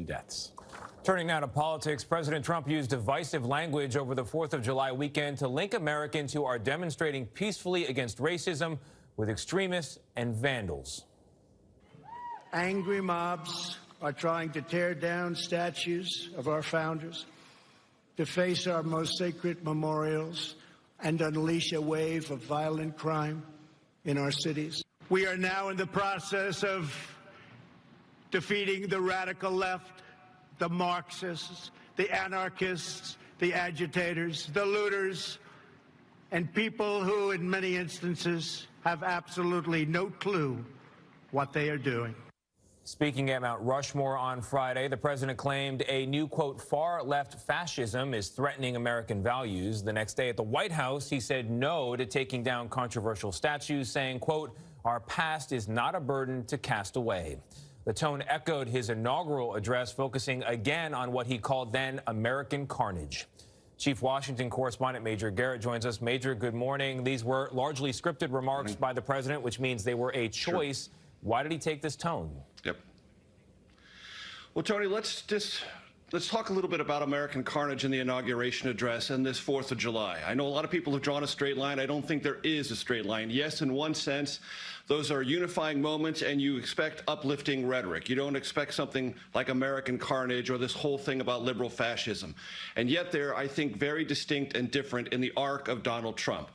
19 deaths. Turning now to politics, President Trump used divisive language over the 4th of July weekend to link Americans who are demonstrating peacefully against racism with extremists and vandals. Angry mobs are trying to tear down statues of our founders, deface our most sacred memorials, and unleash a wave of violent crime in our cities. We are now in the process of defeating the radical left, the Marxists, the anarchists, the agitators, the looters, and people who, in many instances, have absolutely no clue what they are doing. Speaking at Mount Rushmore on Friday, the president claimed a new, quote, far-left fascism is threatening American values. The next day at the White House, he said no to taking down controversial statues, saying, quote, our past is not a burden to cast away. The tone echoed his inaugural address, focusing again on what he called then American carnage. Chief Washington correspondent Major Garrett joins us. Major, good morning. These were largely scripted remarks by the president, which means they were a choice. Sure. Why did he take this tone? Yep. Well, Tony, let's talk a little bit about American carnage in the inauguration address and this 4th of July. I know a lot of people have drawn a straight line. I don't think there is a straight line. Yes, in one sense, those are unifying moments, and you expect uplifting rhetoric. You don't expect something like American carnage or this whole thing about liberal fascism. And yet they're, I think, very distinct and different in the arc of Donald Trump.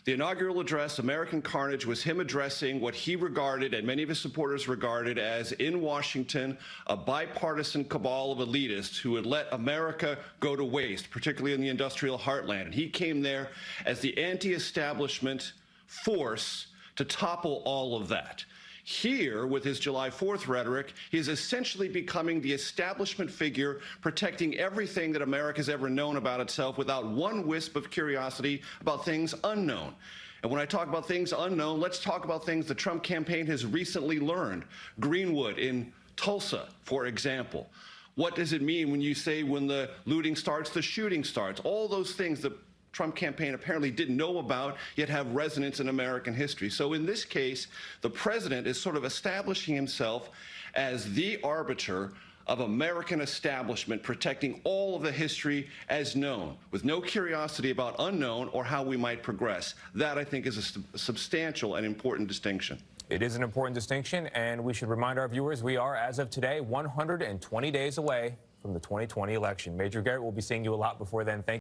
The inaugural address, American carnage, was him addressing what he regarded and many of his supporters regarded as, in Washington, a bipartisan cabal of elitists who would let America go to waste, particularly in the industrial heartland. And he came there as the anti-establishment force to topple all of that. Here, with his July 4th rhetoric, he is essentially becoming the establishment figure protecting everything that America's ever known about itself without one wisp of curiosity about things unknown. And when I talk about things unknown, let's talk about things the Trump campaign has recently learned. Greenwood in Tulsa, for example. What does it mean when you say when the looting starts, the shooting starts? All those things the Trump campaign apparently didn't know about, yet have resonance in American history. So in this case, the president is sort of establishing himself as the arbiter of American establishment, protecting all of the history as known, with no curiosity about unknown or how we might progress. That, I think, is a substantial and important distinction. It is an important distinction, and we should remind our viewers we are, as of today, 120 days away from the 2020 election. Major Garrett will be seeing you a lot before then. Thank you.